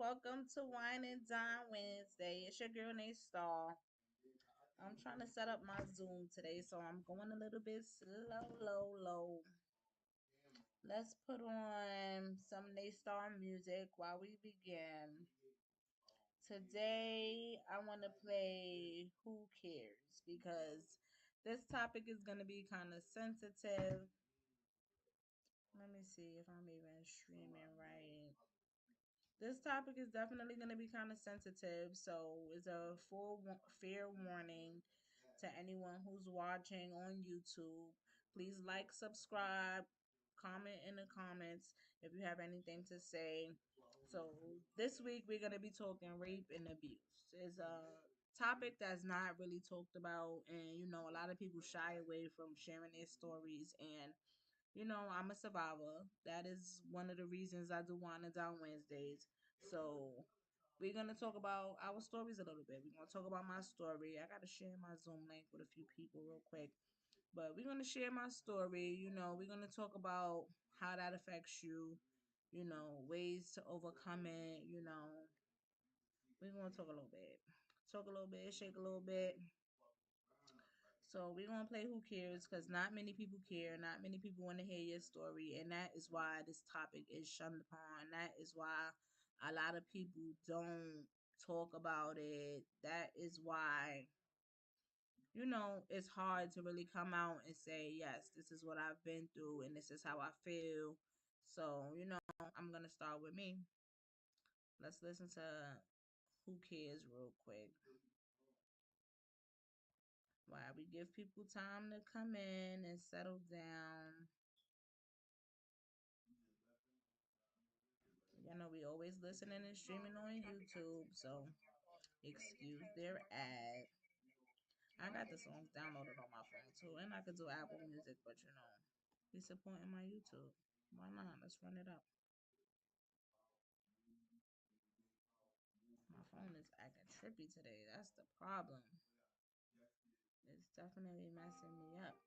Welcome to Wine and Dine Wednesday. It's your girl named Star. I'm trying to set up my Zoom today, so I'm going a little bit slow. Let's put on some Star music while we begin. Today, I want to play Who Cares because this topic is going to be kind of sensitive. Let me see if I'm even streaming right. This topic is definitely going to be kind of sensitive, so it's a fair warning to anyone who's watching on YouTube. Please like, subscribe, comment in the comments if you have anything to say. So this week we're going to be talking rape and abuse. It's a topic that's not really talked about, and a lot of people shy away from sharing their stories. And I'm a survivor. That is one of the reasons I do Wine and Down Wednesdays. So we're gonna talk about our stories a little bit. We're gonna talk about my story. I gotta share my Zoom link with a few people real quick. But we're gonna share my story. We're gonna talk about how that affects you, ways to overcome it, We're gonna talk a little bit. Talk a little bit, shake a little bit. So we're gonna play Who Cares because not many people care. Not many people want to hear your story, and that is why this topic is shunned upon. That is why a lot of people don't talk about it. That is why it's hard to really come out and say, yes, this is what I've been through, and this is how I feel. So I'm gonna start with me. Let's listen to Who Cares real quick. While we give people time to come in and settle down. We always listening and streaming on YouTube, so excuse their ad. I got the songs downloaded on my phone too, and I could do Apple Music, but disappointing my YouTube. Why not? Let's run it up. My phone is acting trippy today. That's the problem. It's definitely messing me up.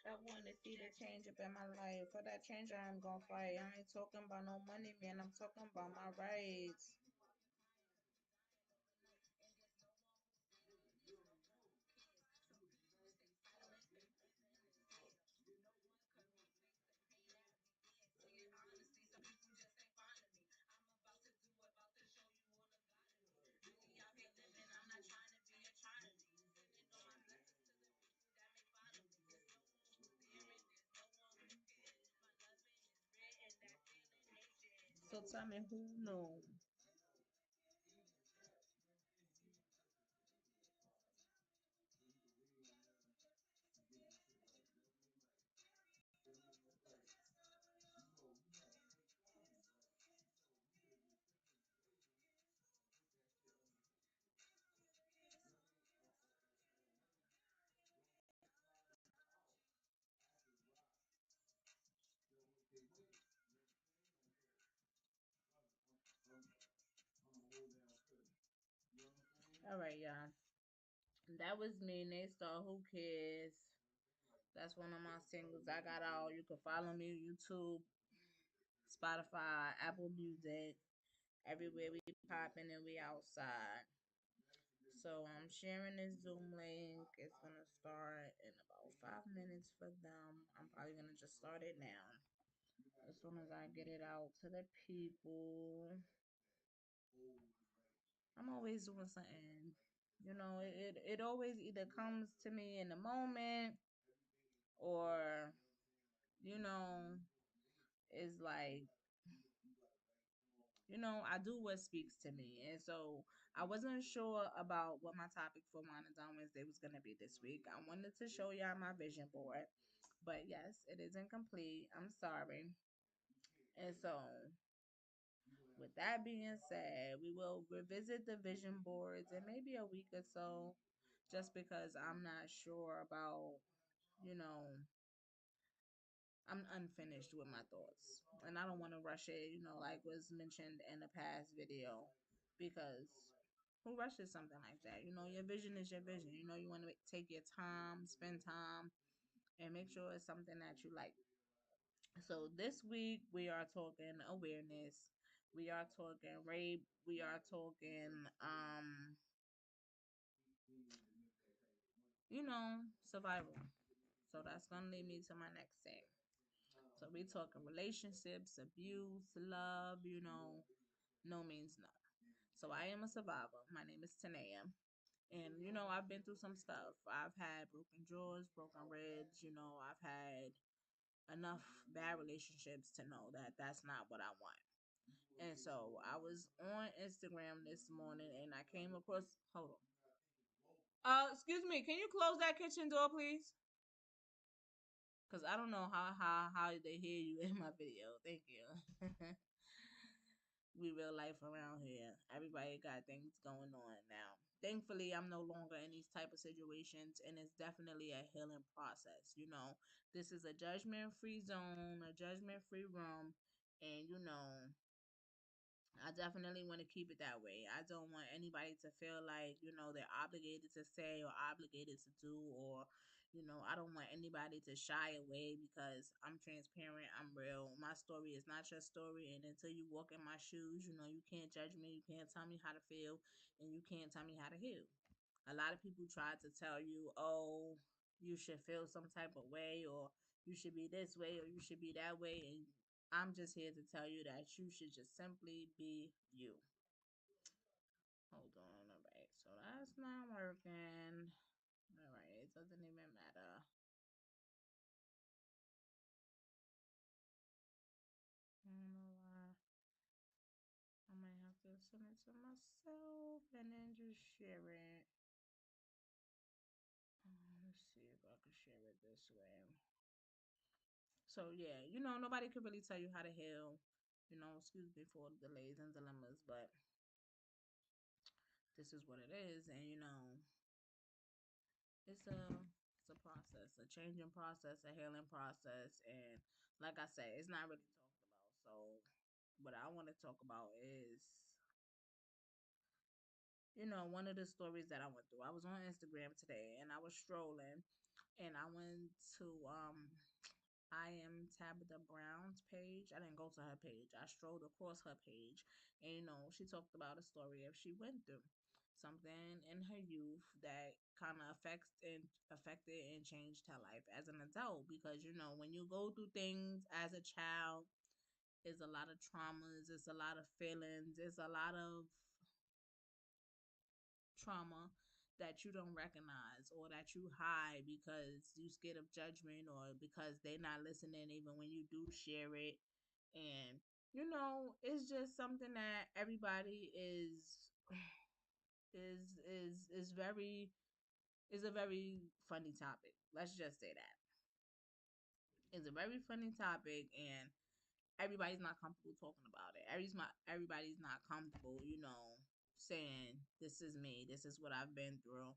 I want to see the change up in my life. For that change, I am gonna fight. I ain't talking about no money, man. I'm talking about my rights. So tell me who knew. All right, y'all. That was me, Naystar. Who cares? That's one of my singles. I got all. You can follow me on YouTube, Spotify, Apple Music, everywhere we popping and we outside. So I'm sharing this Zoom link. It's gonna start in about 5 minutes for them. I'm probably gonna just start it now. As soon as I get it out to the people, I'm always doing something. It always either comes to me in the moment or, you know, it's like, I do what speaks to me. And so I wasn't sure about what my topic for Wine and Dine Wednesday was going to be this week. I wanted to show y'all my vision board, but yes, it isn't complete. I'm sorry. And so, with that being said, we will revisit the vision boards in maybe a week or so, just because I'm not sure about, you know, I'm unfinished with my thoughts. And I don't want to rush it, like was mentioned in the past video, because who rushes something like that? Your vision is your vision. You want to take your time, spend time, and make sure it's something that you like. So this week we are talking awareness. We are talking rape. We are talking survival. So that's gonna lead me to my next thing. So we talking relationships, abuse, love, no means no. So I am a survivor. My name is Tanea. And I've been through some stuff. I've had broken jaws, broken ribs, I've had enough bad relationships to know that that's not what I want. And so I was on Instagram this morning and I came across, hold on. Excuse me, can you close that kitchen door, please? Cause I don't know how they hear you in my video. Thank you. We real life around here. Everybody got things going on now. Thankfully, I'm no longer in these type of situations, and it's definitely a healing process. This is a judgment free zone, a judgment free room, and I definitely want to keep it that way. I don't want anybody to feel like, they're obligated to say or obligated to do, or, I don't want anybody to shy away because I'm transparent, I'm real. My story is not your story. And until you walk in my shoes, you can't judge me, you can't tell me how to feel, and you can't tell me how to heal. A lot of people try to tell you, oh, you should feel some type of way, or you should be this way, or you should be that way. And I'm just here to tell you that you should just simply be you. Hold on. All right. So that's not working. All right. It doesn't even matter. I don't know why. I might have to send it to myself and then just share it. Let's see if I can share it this way. So yeah, nobody could really tell you how to heal. Excuse me for the delays and dilemmas, but this is what it is, and it's a process, a changing process, a healing process, and like I said, it's not really talked about. So what I want to talk about is, one of the stories that I went through. I was on Instagram today and I was strolling, and I went to I am Tabitha Brown's page. I didn't go to her page. I strolled across her page, and she talked about a story of she went through something in her youth that kind of affected and changed her life as an adult. Because when you go through things as a child, it's a lot of traumas, it's a lot of feelings, it's a lot of trauma that you don't recognize or that you hide because you scared of judgment or because they're not listening even when you do share it. And it's just something that everybody is very is a very funny topic. Let's just say that it's a very funny topic, and everybody's not comfortable talking about it. Everybody's not comfortable, saying this is me, this is what I've been through,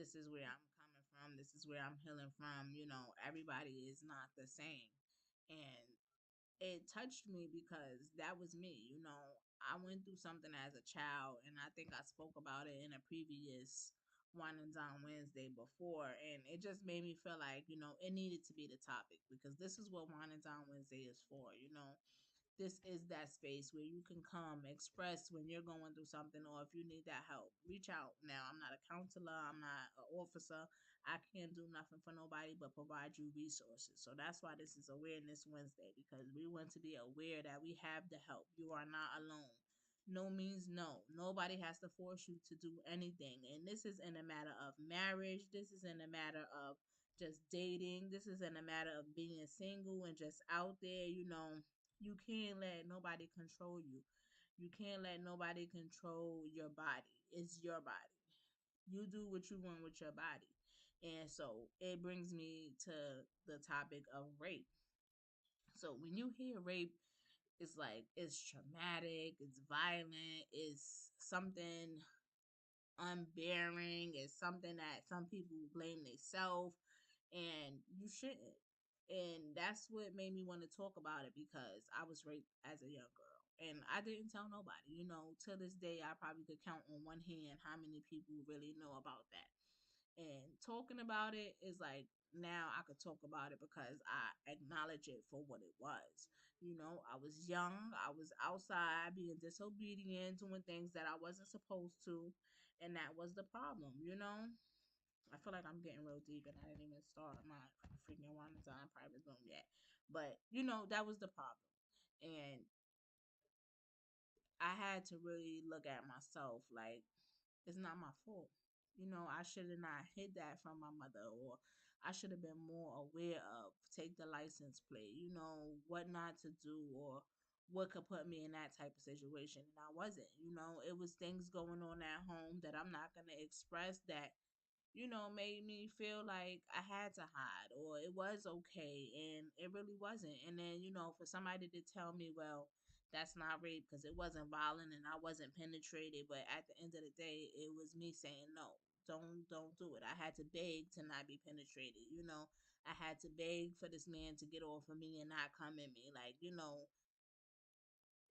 this is where I'm coming from, this is where I'm healing from. Everybody is not the same, and it touched me because that was me. I went through something as a child, and I think I spoke about it in a previous Wine and Dine Wednesday before, and it just made me feel like it needed to be the topic because this is what Wine and Dine Wednesday is for. This is that space where you can come express when you're going through something or if you need that help. Reach out. Now, I'm not a counselor, I'm not an officer. I can't do nothing for nobody but provide you resources. So that's why this is Awareness Wednesday, because we want to be aware that we have the help. You are not alone. No means no. Nobody has to force you to do anything. And this is in a matter of marriage. This is in a matter of just dating. This is in a matter of being single and just out there. You can't let nobody control you. You can't let nobody control your body. It's your body. You do what you want with your body. And so it brings me to the topic of rape. So when you hear rape, it's like it's traumatic, it's violent, it's something unbearing, it's something that some people blame themselves, and you shouldn't. And that's what made me want to talk about it because I was raped as a young girl. And I didn't tell nobody. To this day, I probably could count on one hand how many people really know about that. And talking about it is like now I could talk about it because I acknowledge it for what it was. I was young, I was outside being disobedient, doing things that I wasn't supposed to, and that was the problem. I feel like I'm getting real deep and I didn't even start my freaking one time private room yet. But that was the problem. And I had to really look at myself like it's not my fault. I should have not hid that from my mother, or I should have been more aware of take the license plate, what not to do, or what could put me in that type of situation. And I wasn't. It was things going on at home that I'm not going to express that made me feel like I had to hide or it was okay, and it really wasn't. And then, for somebody to tell me, well, that's not rape because it wasn't violent and I wasn't penetrated, but at the end of the day, it was me saying no. Don't do it. I had to beg to not be penetrated. I had to beg for this man to get off of me and not come at me. Like,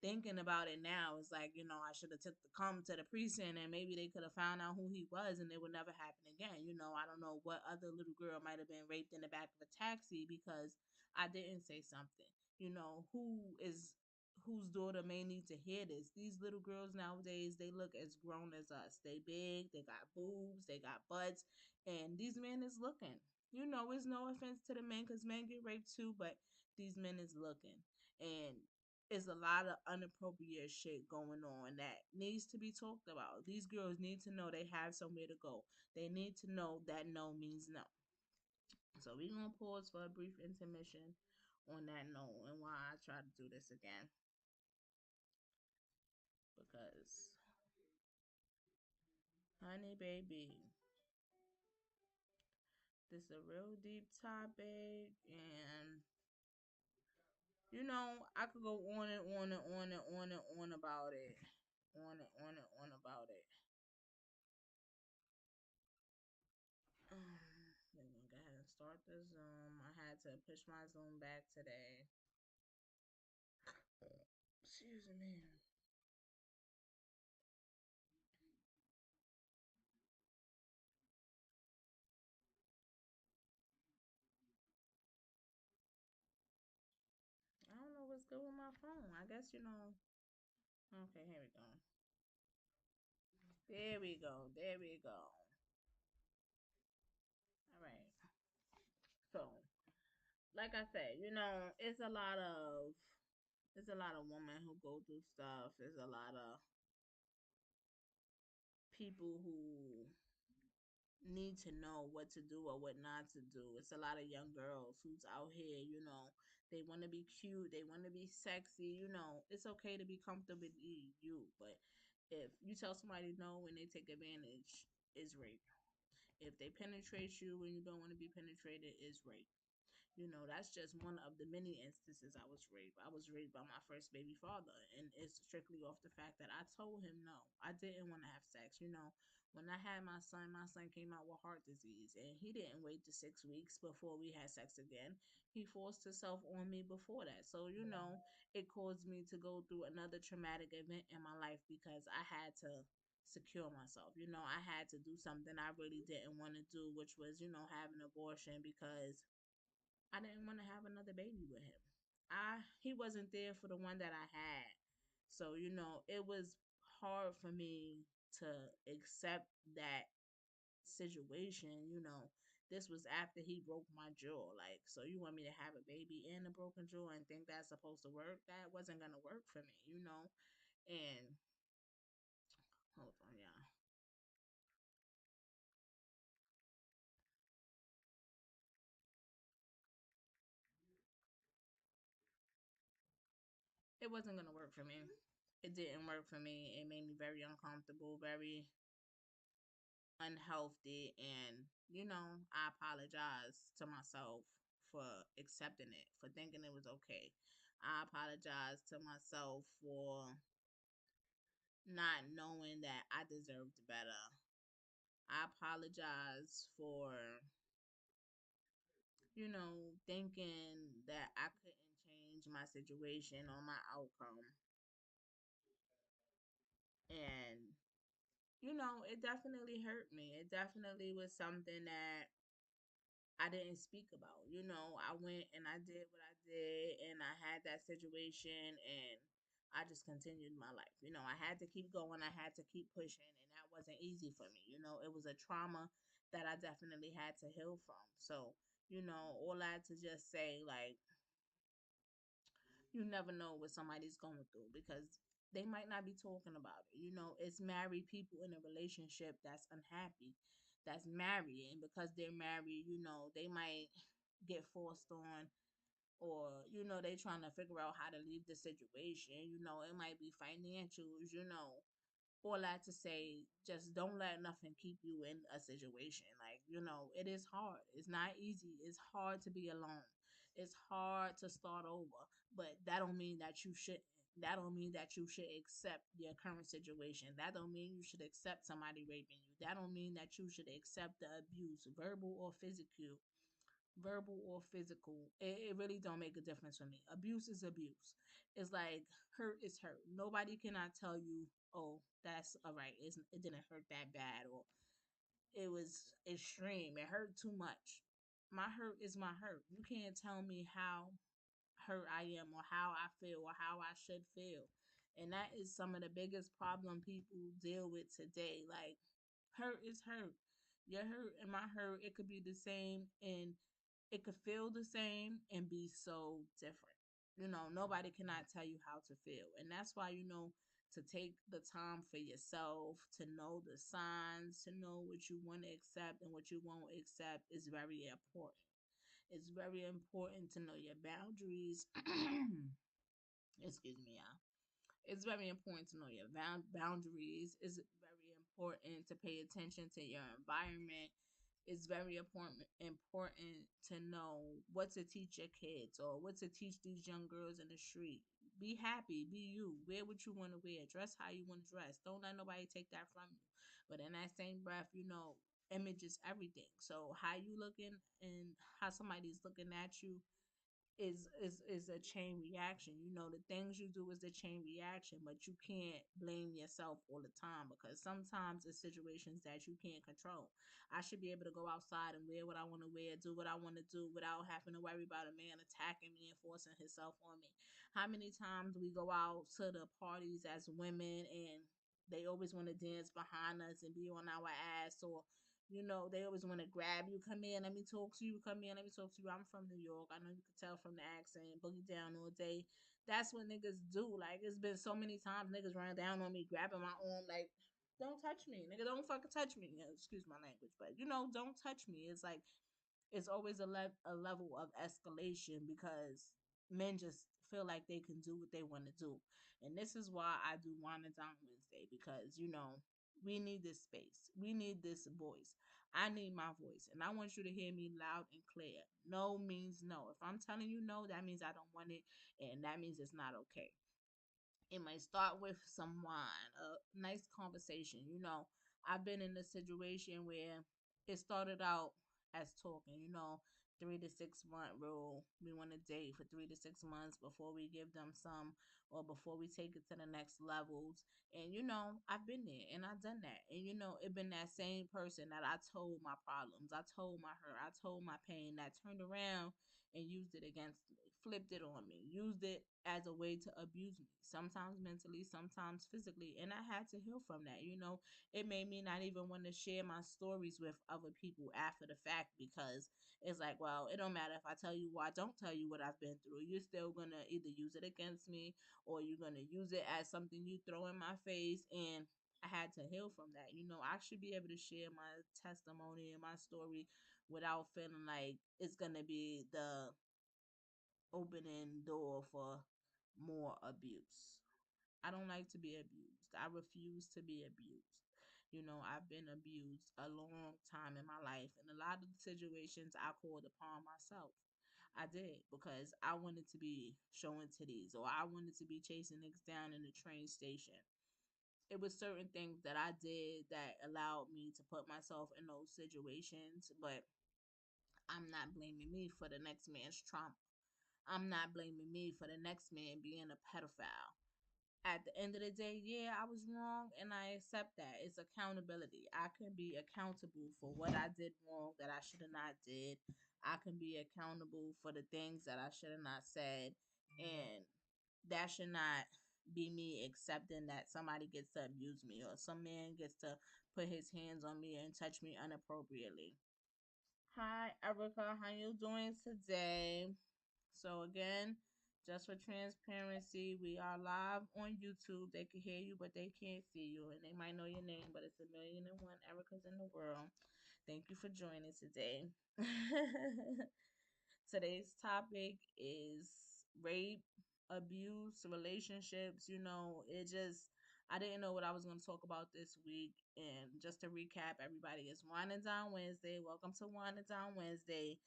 thinking about it now, it's like I should have took the come to the precinct and maybe they could have found out who he was and it would never happen again. I don't know what other little girl might have been raped in the back of a taxi because I didn't say something. Whose daughter may need to hear this. These little girls nowadays, they look as grown as us. They big, they got boobs, they got butts, and these men is looking. It's no offense to the men because men get raped too, but these men is looking. And is a lot of inappropriate shit going on that needs to be talked about. These girls need to know they have somewhere to go. They need to know that no means no. So we're gonna pause for a brief intermission on that note and why I try to do this again. Because honey baby, this is a real deep topic, and I could go on and on and on and on and on about it. On and on and on about it. We're gonna go ahead and start the Zoom. I had to push my Zoom back today. Excuse me. what's good with my phone. I guess you know. Okay, here we go. There we go. There we go. All right. So, like I said, it's a lot of women who go through stuff. There's a lot of people who need to know what to do or what not to do. It's a lot of young girls who's out here, they want to be cute, they want to be sexy, it's okay to be comfortable with you, but if you tell somebody no when they take advantage, is rape. If they penetrate you when you don't want to be penetrated, is rape. That's just one of the many instances I was raped. I was raped by my first baby father, and it's strictly off the fact that I told him no. I didn't want to have sex. When I had my son came out with heart disease, and he didn't wait to 6 weeks before we had sex again. He forced himself on me before that. So, it caused me to go through another traumatic event in my life because I had to secure myself. I had to do something I really didn't want to do, which was, have an abortion because I didn't want to have another baby with him. He wasn't there for the one that I had. So, it was hard for me to accept that situation, This was after he broke my jaw. Like, so you want me to have a baby and a broken jaw and think that's supposed to work? That wasn't gonna work for me. And hold on, y'all. It wasn't gonna work for me. It didn't work for me. It made me very uncomfortable, very unhealthy, and I apologize to myself for accepting it, for thinking it was okay. I apologize to myself for not knowing that I deserved better. I apologize for thinking that I couldn't change my situation or my outcome. And it definitely hurt me. It definitely was something that I didn't speak about. I went and I did what I did, and I had that situation, and I just continued my life. I had to keep going, I had to keep pushing, and that wasn't easy for me. It was a trauma that I definitely had to heal from. So, all that to just say, like, you never know what somebody's going through because they might not be talking about it. It's married people in a relationship that's unhappy, that's married, and because they're married, they might get forced on, or they trying to figure out how to leave the situation. It might be financials. All that to say, just don't let nothing keep you in a situation. Like, it is hard. It's not easy. It's hard to be alone. It's hard to start over. But that don't mean that you shouldn't. That don't mean that you should accept your current situation. That don't mean you should accept somebody raping you. That don't mean that you should accept the abuse, verbal or physical. It really don't make a difference for me. Abuse is abuse. It's like hurt is hurt. Nobody cannot tell you, oh, that's all right. It didn't hurt that bad, or it was extreme. It hurt too much. My hurt is my hurt. You can't tell me how hurt I am, or how I feel, or how I should feel. And that is some of the biggest problem people deal with today. Like, hurt is hurt. Your hurt and my hurt, it could be the same, and it could feel the same and be so different. Nobody cannot tell you how to feel. And that's why, to take the time for yourself, to know the signs, to know what you want to accept and what you won't accept is very important. It's very important to know your boundaries. Excuse me, y'all. It's very important to know your boundaries. It's very important to pay attention to your environment. It's very important to know what to teach your kids, or what to teach these young girls in the street. Be happy, be you. Wear what you want to wear. Dress how you want to dress. Don't let nobody take that from you. But in that same breath, image is everything. So how you looking and how somebody's looking at you, is a chain reaction. You know, the things you do is the chain reaction, but you can't blame yourself all the time because sometimes it's situations that you can't control. I should be able to go outside and wear what I want to wear, do what I want to do without having to worry about a man attacking me and forcing himself on me. How many times we go out to the parties as women and they always want to dance behind us and be on our ass, or they always want to grab you. Come in, let me talk to you. Come in, let me talk to you. I'm from New York. I know you could tell from the accent. Boogie down all day. That's what niggas do. Like, it's been so many times niggas running down on me, grabbing my arm. Like, don't touch me, nigga. Don't fucking touch me. Excuse my language, but don't touch me. It's like it's always a level of escalation because men just feel like they can do what they want to do. And this is why I do Wine and Dine Wednesday because, we need this space. We need this voice. I need my voice. And I want you to hear me loud and clear. No means no. If I'm telling you no, that means I don't want it. And that means it's not okay. It might start with some wine, a nice conversation. I've been in a situation where it started out as talking, 3 to 6 month rule. We want to date for 3 to 6 months before we give them some or before we take it to the next levels. And I've been there and I've done that. And it been that same person that I told my problems, I told my hurt, I told my pain that turned around and used it against me, flipped it on me, used it as a way to abuse me, sometimes mentally, sometimes physically. And I had to heal from that. It made me not even want to share my stories with other people after the fact because it's like, well, it don't matter if I tell you or I don't tell you what I've been through. You're still going to either use it against me or you're going to use it as something you throw in my face. And I had to heal from that. I should be able to share my testimony and my story without feeling like it's going to be the opening door for more abuse. I don't like to be abused. I refuse to be abused. I've been abused a long time in my life, and a lot of the situations I called upon myself. I did because I wanted to be showing titties or I wanted to be chasing niggas down in the train station. It was certain things that I did that allowed me to put myself in those situations, but I'm not blaming me for the next man's trauma. I'm not blaming me for the next man being a pedophile. At the end of the day, yeah, I was wrong and I accept that. It's accountability. I can be accountable for what I did wrong that I should have not did. I can be accountable for the things that I should have not said. And that should not be me accepting that somebody gets to abuse me or some man gets to put his hands on me and touch me inappropriately. Hi, Erica. How you doing today? So again, just for transparency, we are live on YouTube. They can hear you, but they can't see you, and they might know your name, but it's 1,000,001 Ericas in the world. Thank you for joining today. Today's topic is rape, abuse, relationships. I didn't know what I was going to talk about this week. And just to recap, everybody, it's Wine and Dine Wednesday. Welcome to Wine and Dine Wednesday.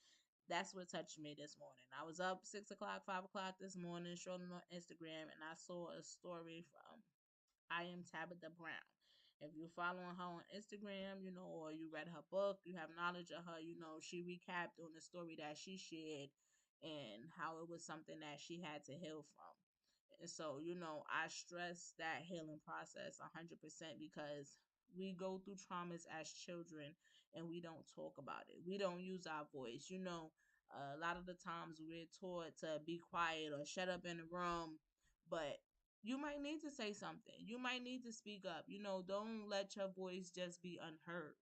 That's what touched me this morning. I was up 6 o'clock, 5 o'clock this morning, strolling on Instagram, and I saw a story from I Am Tabitha Brown. If you're following her on Instagram, or you read her book, you have knowledge of her, she recapped on the story that she shared and how it was something that she had to heal from. And so, I stress that healing process 100% because we go through traumas as children and we don't talk about it. We don't use our voice. A lot of the times we're taught to be quiet or shut up in the room, but you might need to say something. You might need to speak up. Don't let your voice just be unheard.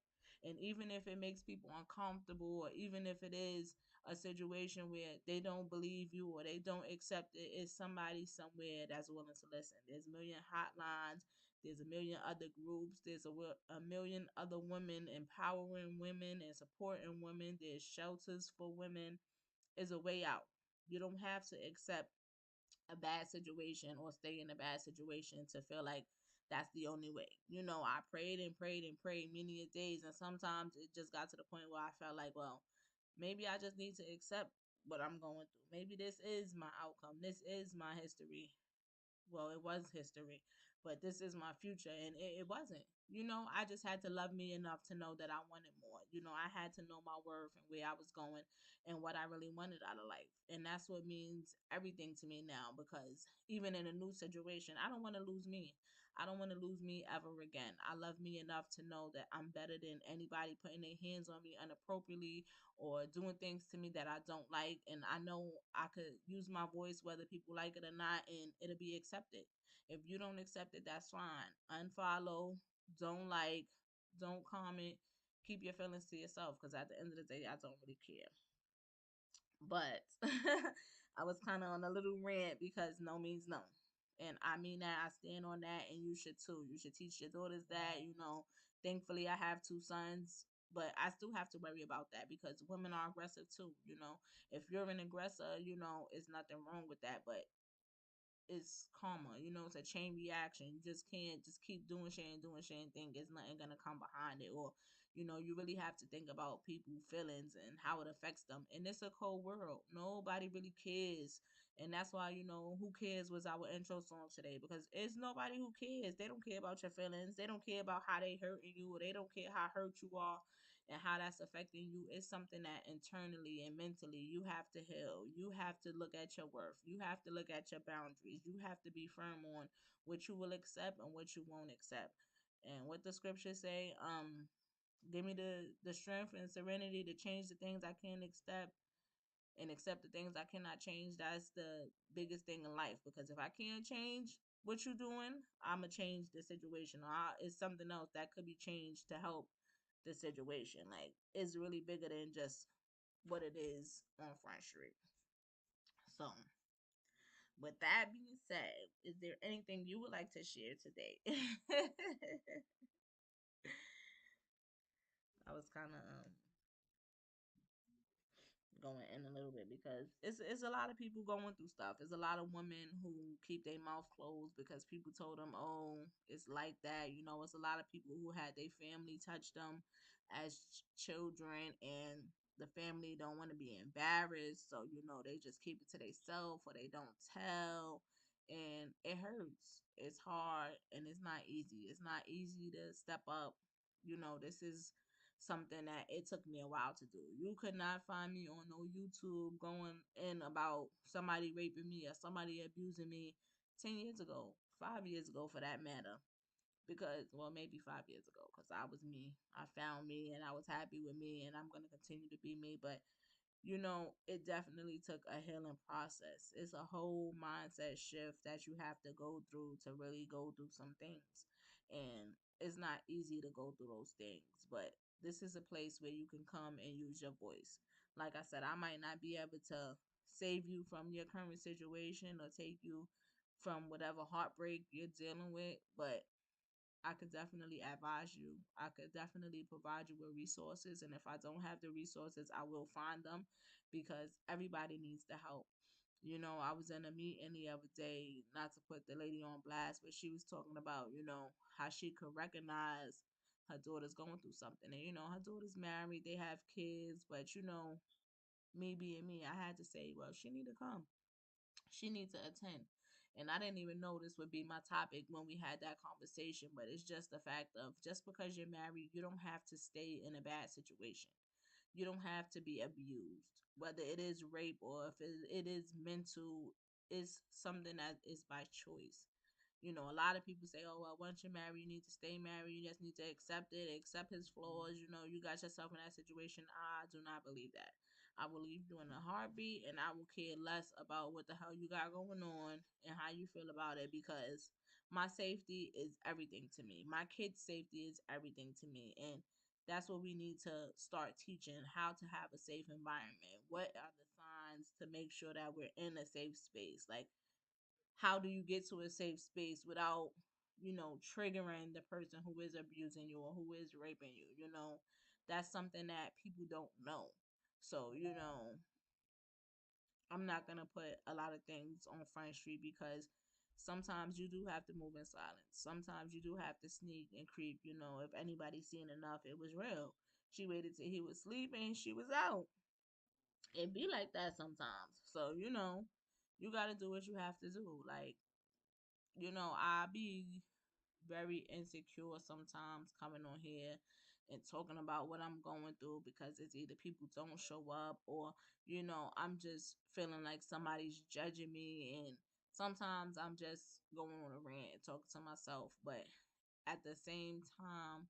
And even if it makes people uncomfortable, or even if it is a situation where they don't believe you or they don't accept it, it's somebody somewhere that's willing to listen. There's a million hotlines. There's a million other groups. There's a million other women empowering women and supporting women. There's shelters for women. Is a way out. You don't have to accept a bad situation or stay in a bad situation to feel like that's the only way. I prayed and prayed and prayed many a days, and sometimes it just got to the point where I felt like, well, maybe I just need to accept what I'm going through. Maybe this is my outcome. This is my history. Well, it was history, but this is my future, and it wasn't. I just had to love me enough to know that I wanted more. I had to know my worth and where I was going and what I really wanted out of life. And that's what means everything to me now, because even in a new situation, I don't want to lose me. I don't want to lose me ever again. I love me enough to know that I'm better than anybody putting their hands on me inappropriately or doing things to me that I don't like. And I know I could use my voice whether people like it or not, and it'll be accepted. If you don't accept it, that's fine. Unfollow, don't like, don't comment. Keep your feelings to yourself, because at the end of the day, I don't really care. But I was kind of on a little rant because no means no. And I mean that. I stand on that, and you should too. You should teach your daughters that. Thankfully, I have two sons, but I still have to worry about that because women are aggressive too. If you're an aggressor, it's nothing wrong with that. But it's karma, it's a chain reaction. You just can't just keep doing shit and think it's nothing gonna come behind it. Or, you really have to think about people's feelings and how it affects them. And it's a cold world. Nobody really cares. And that's why, Who Cares was our intro song today, because it's nobody who cares. They don't care about your feelings. They don't care about how they hurting you, or they don't care how hurt you are and how that's affecting you. It's something that internally and mentally you have to heal. You have to look at your worth. You have to look at your boundaries. You have to be firm on what you will accept and what you won't accept. And what the scriptures say, give me the strength and serenity to change the things I can't accept and accept the things I cannot change. That's the biggest thing in life, because if I can't change what you're doing, I'm gonna change the situation, or it's something else that could be changed to help the situation. Like, it's really bigger than just what it is on Front Street. So, with that being said, is there anything you would like to share today? I was kind of going in a little bit because it's a lot of people going through stuff. There's a lot of women who keep their mouth closed because people told them, "Oh, it's like that." It's a lot of people who had their family touch them as children, and the family don't want to be embarrassed, so they just keep it to themselves or they don't tell, and it hurts. It's hard, and it's not easy. It's not easy to step up. This is something that it took me a while to do. You could not find me on no YouTube going in about somebody raping me or somebody abusing me 10 years ago, 5 years ago for that matter. Because, well, maybe 5 years ago, because I was me. I found me and I was happy with me, and I'm going to continue to be me. But it definitely took a healing process. It's a whole mindset shift that you have to go through to really go through some things. And it's not easy to go through those things, but this is a place where you can come and use your voice. Like I said, I might not be able to save you from your current situation or take you from whatever heartbreak you're dealing with, but I could definitely advise you. I could definitely provide you with resources. And if I don't have the resources, I will find them, because everybody needs the help. I was in a meeting the other day, not to put the lady on blast, but she was talking about, how she could recognize her daughter's going through something. And, her daughter's married, they have kids, but, me being me, I had to say, well, she need to come. She needs to attend. And I didn't even know this would be my topic when we had that conversation, but it's just the fact of, just because you're married, you don't have to stay in a bad situation. You don't have to be abused, whether it is rape or if it is mental. Is something that is by choice. A lot of people say, "Oh, well, once you're married, you need to stay married. You just need to accept it, accept his flaws." You got yourself in that situation. I do not believe that. I will leave you in a heartbeat, and I will care less about what the hell you got going on and how you feel about it, because my safety is everything to me. My kids' safety is everything to me, and that's what we need to start teaching: how to have a safe environment. What are the signs to make sure that we're in a safe space? Like, how do you get to a safe space without triggering the person who is abusing you or who is raping you? That's something that people don't know. So, I'm not gonna put a lot of things on Front Street, because sometimes you do have to move in silence. Sometimes you do have to sneak and creep. If anybody's seen enough, it was real. She waited till he was sleeping, she was out. It be like that sometimes. So, you gotta do what you have to do. Like, I be very insecure sometimes coming on here, and talking about what I'm going through because it's either people don't show up or, I'm just feeling like somebody's judging me. And sometimes I'm just going on a rant and talking to myself. But at the same time,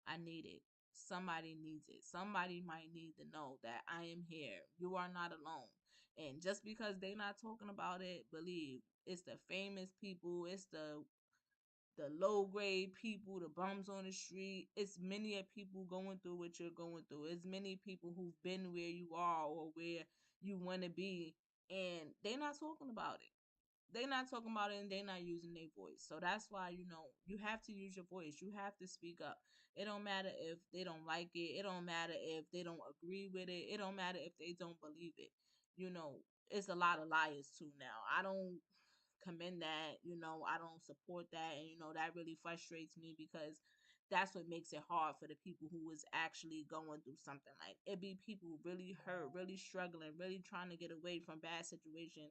I need it. Somebody needs it. Somebody might need to know that I am here. You are not alone. And just because they're not talking about it, believe it's the famous people, it's the low grade people, the bums on the street. It's many of people going through what you're going through. It's many people who've been where you are or where you want to be, and they're not talking about it. They're not talking about it, and they're not using their voice. So that's why, you have to use your voice. You have to speak up. It don't matter if they don't like it. It don't matter if they don't agree with it. It don't matter if they don't believe it. You know, it's a lot of liars too now. I don't commend that. I don't support that. And, that really frustrates me because that's what makes it hard for the people who is actually going through something. Like, it be people really hurt, really struggling, really trying to get away from bad situation,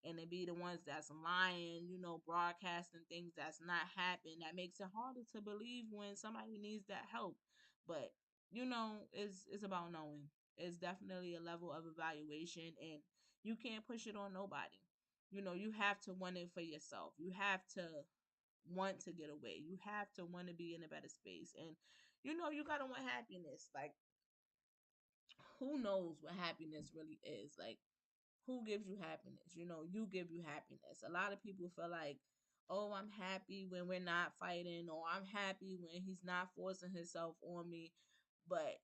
and it be the ones that's lying, broadcasting things that's not happening. That makes it harder to believe when somebody needs that help. But, it's about knowing. It's definitely a level of evaluation, and you can't push it on nobody. You have to want it for yourself. You have to want to get away. You have to want to be in a better space. And you gotta want happiness. Like, who knows what happiness really is? Like, who gives you happiness? You give you happiness. A lot of people feel like, oh, I'm happy when we're not fighting, or I'm happy when he's not forcing himself on me. But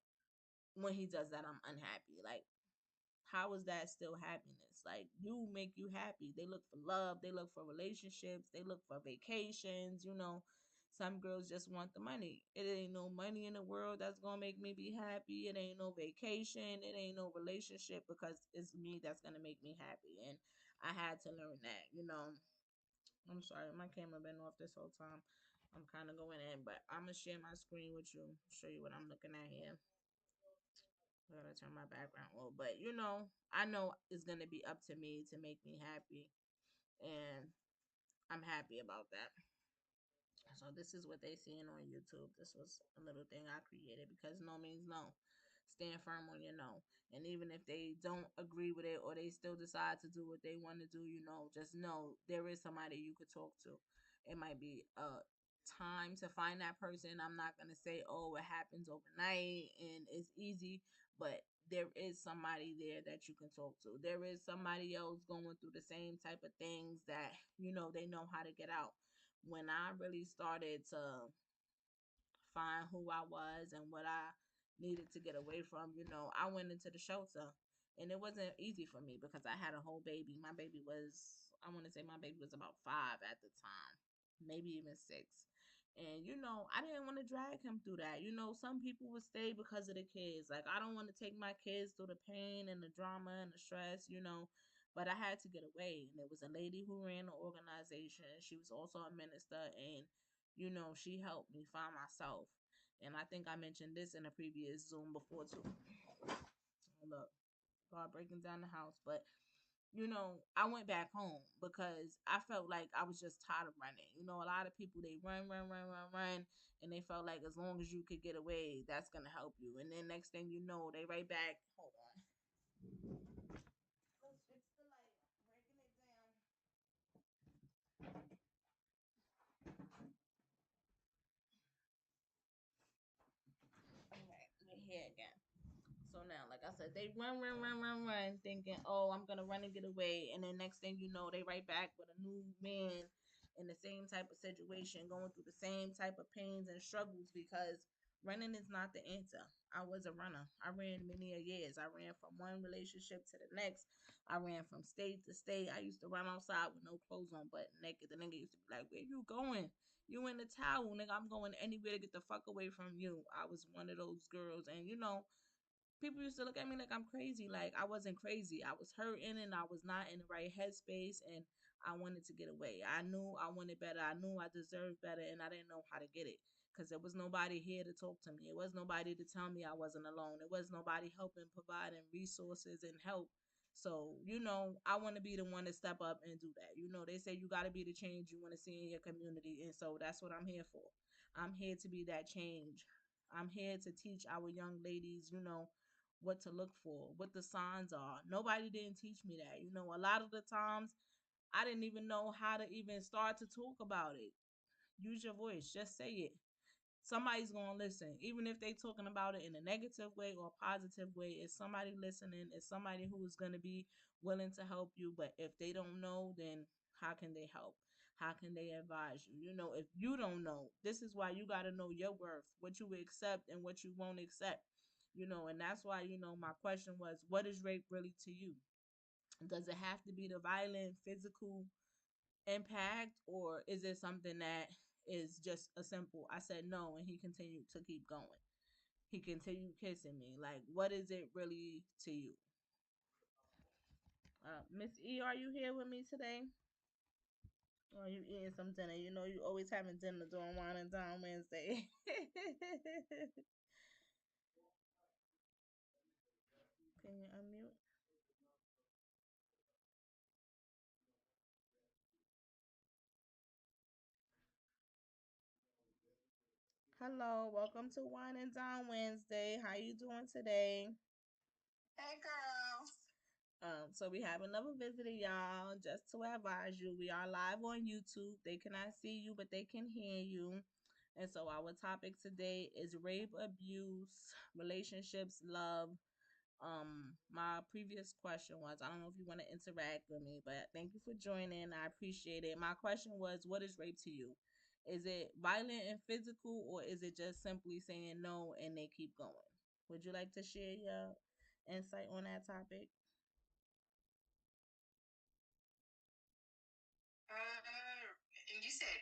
when he does that, I'm unhappy. Like, how is that still happiness? Like, you make you happy. They look for love, they look for relationships, they look for vacations. Some girls just want the money. It ain't no money in the world that's gonna make me be happy. It ain't no vacation, it ain't no relationship, because it's me that's gonna make me happy. And I had to learn that. I'm sorry, my camera been off this whole time. I'm kind of going in, but I'm gonna share my screen with you, show you what I'm looking at here. I gotta turn my background low, but I know it's gonna be up to me to make me happy, and I'm happy about that. So this is what they seeing on YouTube. This was a little thing I created because no means no. Stand firm on your no. And even if they don't agree with it or they still decide to do what they want to do, just know there is somebody you could talk to. It might be a time to find that person. I'm not gonna say, oh, it happens overnight and it's easy, but there is somebody there that you can talk to. There is somebody else going through the same type of things that they know how to get out. When I really started to find who I was and what I needed to get away from, I went into the shelter. And it wasn't easy for me because I had a whole baby. My baby was, I want to say my baby was about 5 at the time, maybe even 6. And, I didn't want to drag him through that. Some people would stay because of the kids. Like, I don't want to take my kids through the pain and the drama and the stress. But I had to get away. And there was a lady who ran an organization. She was also a minister. And she helped me find myself. And I think I mentioned this in a previous Zoom before too. Look, God breaking down the house. But, I went back home because I felt like I was just tired of running. A lot of people, they run, run, run, run, run. And they felt like as long as you could get away, that's going to help you. And then next thing you know, they right back. Hold on. Let's fix the light. Breaking it down. Okay, we're here again. So now, like I said, they run, run, run, run, run, thinking, oh, I'm gonna run and get away. And then next thing you know, they right back with a new man in the same type of situation, going through the same type of pains and struggles because running is not the answer. I was a runner. I ran many a years. I ran from one relationship to the next. I ran from state to state. I used to run outside with no clothes on, but naked. The nigga used to be like, where you going? You in the towel, nigga. I'm going anywhere to get the fuck away from you. I was one of those girls. And people used to look at me like I'm crazy. Like, I wasn't crazy. I was hurting and I was not in the right headspace, and I wanted to get away. I knew I wanted better. I knew I deserved better, and I didn't know how to get it because there was nobody here to talk to me. It was nobody to tell me I wasn't alone. It was nobody helping, providing resources and help. So, I want to be the one to step up and do that. They say you got to be the change you want to see in your community. And so that's what I'm here for. I'm here to be that change. I'm here to teach our young ladies, what to look for, what the signs are. Nobody didn't teach me that. A lot of the times I didn't even know how to even start to talk about it. Use your voice, just say it. Somebody's gonna listen, even if they talking about it in a negative way or a positive way. Is somebody listening? Is somebody who is gonna be willing to help you? But if they don't know, then how can they help? How can they advise you? If you don't know, this is why you gotta know your worth, what you will accept and what you won't accept. And that's why my question was, what is rape really to you? Does it have to be the violent, physical impact, or is it something that is just a simple I said no and he continued to keep going? He continued kissing me. Like, what is it really to you? Miss E, are you here with me today? Or are you eating some dinner? You always having dinner during Wine and Dine Wednesday. Can you unmute? Hello, welcome to Wine and Dine Wednesday. How you doing today? Hey girl. So we have another visitor, y'all. Just to advise you, we are live on YouTube. They cannot see you, but they can hear you. And so our topic today is rape, abuse, relationships, love. My previous question was, I don't know if you want to interact with me, but thank you for joining. I appreciate it. My question was, what is rape to you? Is it violent and physical, or is it just simply saying no and they keep going? Would you like to share your insight on that topic? And you said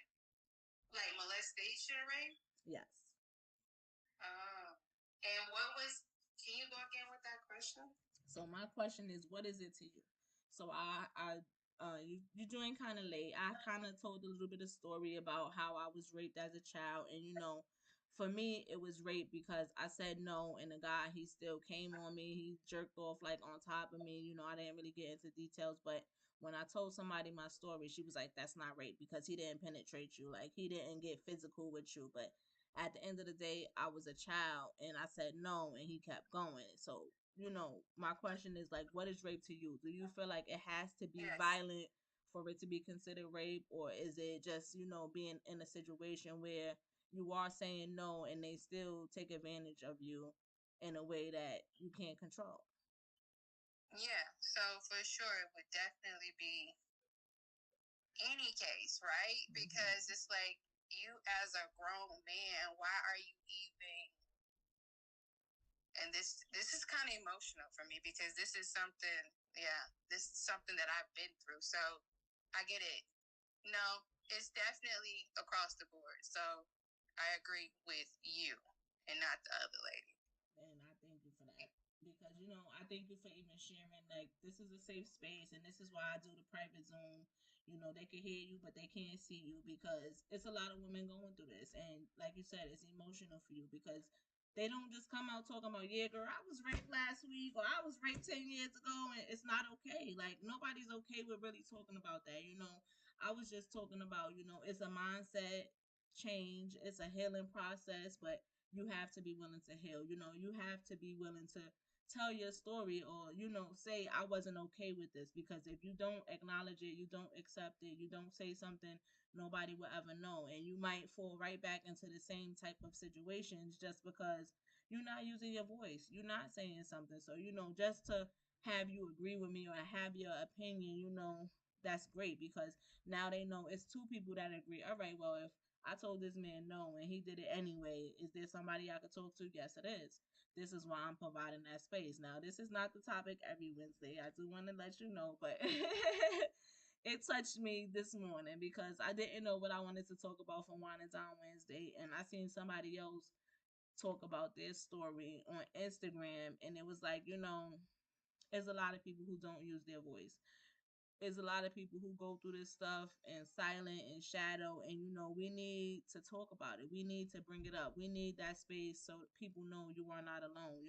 like molestation, right? Yes. And what was? Can you go again with that question? So my question is, what is it to you? So you joined kind of late. I kind of told a little bit of story about how I was raped as a child, and for me it was rape because I said no, and the guy, he still came on me. He jerked off like on top of me. I didn't really get into details, but when I told somebody my story, she was like, "That's not rape because he didn't penetrate you, like he didn't get physical with you." But at the end of the day, I was a child, and I said no, and he kept going. So my question is like, what is rape to you? Do you feel like it has to be Yes. violent for it to be considered rape, or is it just being in a situation where you are saying no and they still take advantage of you in a way that you can't control? Yeah. So for sure, it would definitely be any case, right? Because it's like you as a grown man, why are you even? And this is kind of emotional for me because this is something, yeah, this is something that I've been through. So I get it. No, it's definitely across the board. So I agree with you and not the other lady. And I thank you for that. Because, I thank you for even sharing. Like, this is a safe space, and this is why I do the private Zoom. They can hear you, but they can't see you because it's a lot of women going through this. And, like you said, it's emotional for you because they don't just come out talking about, yeah, girl, I was raped last week or I was raped 10 years ago, and it's not okay. Like, nobody's okay with really talking about that. I was just talking about, it's a mindset change, it's a healing process, but you have to be willing to heal. You have to be willing to tell your story, or say I wasn't okay with this, because if you don't acknowledge it, you don't accept it, you don't say something, nobody will ever know, and you might fall right back into the same type of situations just because you're not using your voice, you're not saying something. So just to have you agree with me or have your opinion, that's great, because now they know it's two people that agree. All right, well, if I told this man no and he did it anyway, is there somebody I could talk to? Yes, it is. This is why I'm providing that space. Now, this is not the topic every Wednesday. I do want to let you know, but it touched me this morning because I didn't know what I wanted to talk about for Wine and Dine Wednesday. And I seen somebody else talk about their story on Instagram. And it was like, there's a lot of people who don't use their voice. There's a lot of people who go through this stuff in silent and shadow, and we need to talk about it. We need to bring it up. We need that space so people know you are not alone.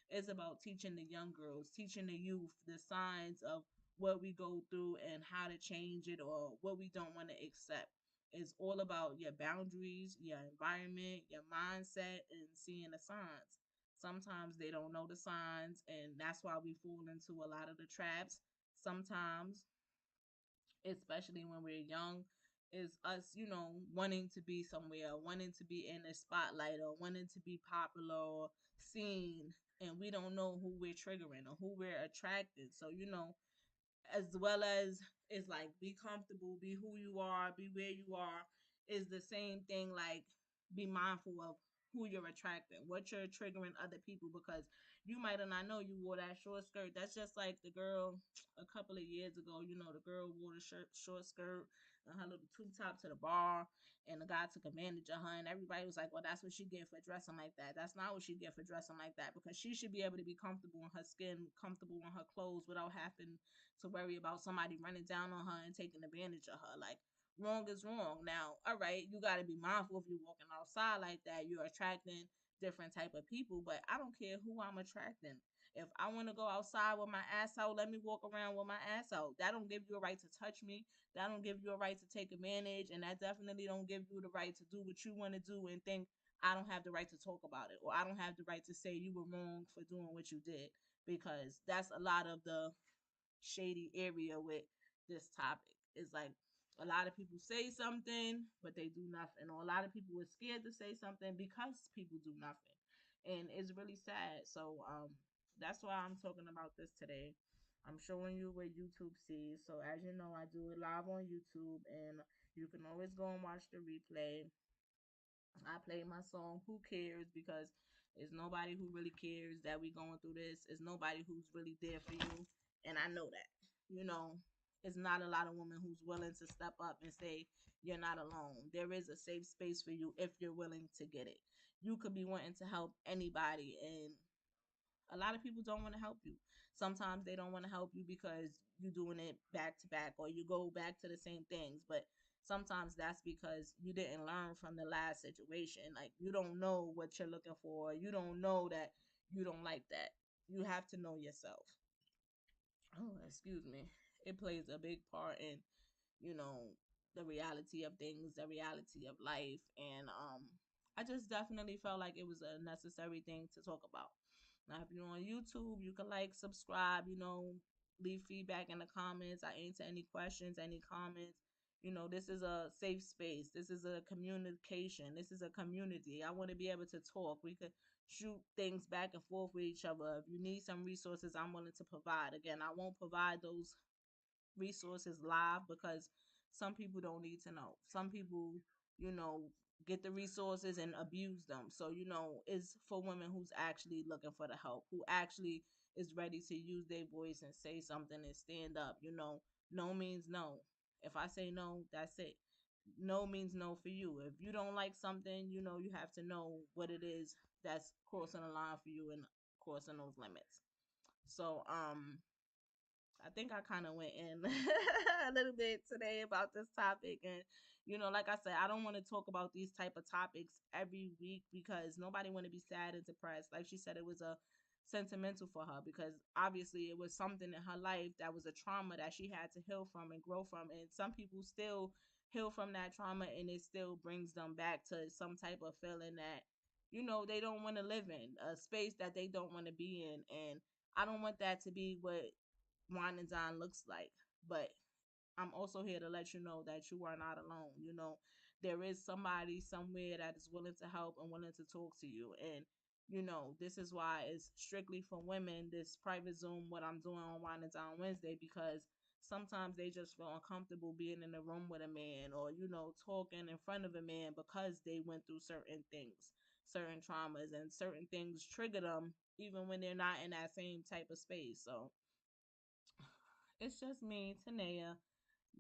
It's about teaching the young girls, teaching the youth the signs of what we go through and how to change it, or what we don't want to accept. It's all about your boundaries, your environment, your mindset, and seeing the signs. Sometimes they don't know the signs, and that's why we fall into a lot of the traps. Sometimes, especially when we're young, is us, wanting to be somewhere, wanting to be in the spotlight, or wanting to be popular or seen, and we don't know who we're triggering or who we're attracting. So, as well as it's like be comfortable, be who you are, be where you are, is the same thing. Like be mindful of who you're attracting, what you're triggering other people, because you might have not know you wore that short skirt. That's just like the girl a couple of years ago. The girl wore the short skirt and her little tube top to the bar, and the guy took advantage of her, and everybody was like, "Well, that's what she get for dressing like that." That's not what she get for dressing like that, because she should be able to be comfortable in her skin, comfortable in her clothes, without having to worry about somebody running down on her and taking advantage of her. Like, wrong is wrong. Now, all right, you got to be mindful if you're walking outside like that, you're attracting different type of people, but I don't care who I'm attracting. If I want to go outside with my ass out, let me walk around with my ass out. That don't give you a right to touch me. That don't give you a right to take advantage, and that definitely don't give you the right to do what you want to do and think I don't have the right to talk about it, or I don't have the right to say you were wrong for doing what you did, because that's a lot of the shady area with this topic. It's like a lot of people say something, but they do nothing. Or a lot of people are scared to say something because people do nothing. And it's really sad. So that's why I'm talking about this today. I'm showing you what YouTube sees. So as you know, I do it live on YouTube, and you can always go and watch the replay. I play my song Who Cares, because there's nobody who really cares that we going through this. It's nobody who's really there for you. And I know that. You know, it's not a lot of women who's willing to step up and say you're not alone. There is a safe space for you if you're willing to get it. You could be wanting to help anybody, and a lot of people don't want to help you. Sometimes they don't want to help you because you're doing it back to back, or you go back to the same things. But sometimes that's because you didn't learn from the last situation. Like, you don't know what you're looking for. You don't know that you don't like that. You have to know yourself. Oh, excuse me. It plays a big part in, you know, the reality of things, the reality of life. And I just definitely felt like it was a necessary thing to talk about. Now, if you're on YouTube, you can like, subscribe, leave feedback in the comments. I answer any questions, any comments. This is a safe space. This is a communication. This is a community. I want to be able to talk. We could shoot things back and forth with each other. If you need some resources, I'm willing to provide. Again, I won't provide those resources live because some people don't need to know. Some people, you know, get the resources and abuse them. So, it's for women who's actually looking for the help, who actually is ready to use their voice and say something and stand up. No means no. If I say no, that's it. No means no for you. If you don't like something, you have to know what it is that's crossing the line for you and crossing those limits. So, I think I kind of went in a little bit today about this topic. And like I said, I don't want to talk about these type of topics every week because nobody want to be sad and depressed. Like she said, it was a sentimental for her because obviously it was something in her life that was a trauma that she had to heal from and grow from. And some people still heal from that trauma, and it still brings them back to some type of feeling that they don't want to live in, a space that they don't want to be in. And I don't want that to be what wine and dine looks like. But I'm also here to let you know that you are not alone. There is somebody somewhere that is willing to help and willing to talk to you. And this is why it's strictly for women, this private Zoom, what I'm doing on Wine and Dine Wednesday, because sometimes they just feel uncomfortable being in the room with a man, or talking in front of a man because they went through certain things, certain traumas, and certain things trigger them even when they're not in that same type of space. So it's just me, Tanea,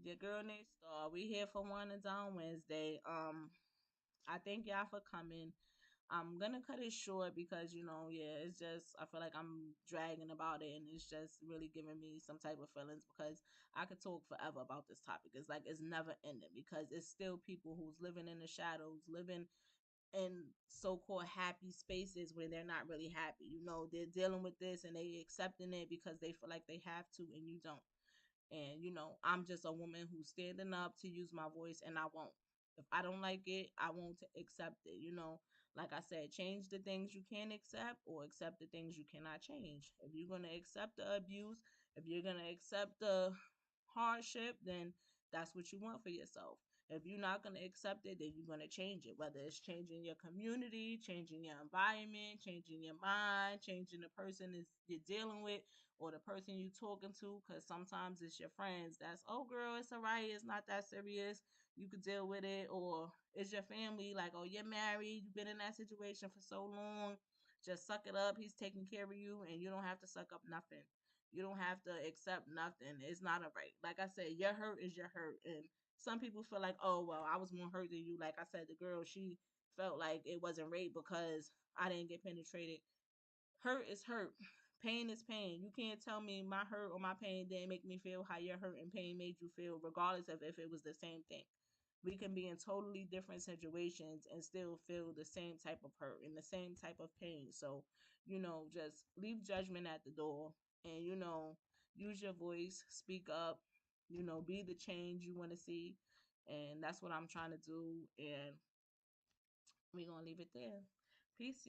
your girl next star. We here for One and Down Wednesday. I thank y'all for coming. I'm gonna cut it short because yeah, it's just I feel like I'm dragging about it, and it's just really giving me some type of feelings because I could talk forever about this topic. It's like it's never ending because it's still people who's living in the shadows, living in so-called happy spaces where they're not really happy. They're dealing with this and they accepting it because they feel like they have to, and you don't. And I'm just a woman who's standing up to use my voice, and I won't. If I don't like it, I won't accept it. Like I said, change the things you can accept or accept the things you cannot change. If you're going to accept the abuse, if you're going to accept the hardship, then that's what you want for yourself. If you're not going to accept it, then you're going to change it. Whether it's changing your community, changing your environment, changing your mind, changing the person is you're dealing with, or the person you're talking to. Because sometimes it's your friends. That's, oh girl, it's alright. It's not that serious. You could deal with it. Or it's your family. Like, oh, you're married. You've been in that situation for so long. Just suck it up. He's taking care of you, and you don't have to suck up nothing. You don't have to accept nothing. It's not a right. Like I said, your hurt is your hurt. And some people feel like, oh, well, I was more hurt than you. Like I said, the girl, she felt like it wasn't rape because I didn't get penetrated. Hurt is hurt. Pain is pain. You can't tell me my hurt or my pain didn't make me feel how your hurt and pain made you feel, regardless of if it was the same thing. We can be in totally different situations and still feel the same type of hurt and the same type of pain. So, just leave judgment at the door and, use your voice, speak up, be the change you want to see. And that's what I'm trying to do. And we're going to leave it there. Peace.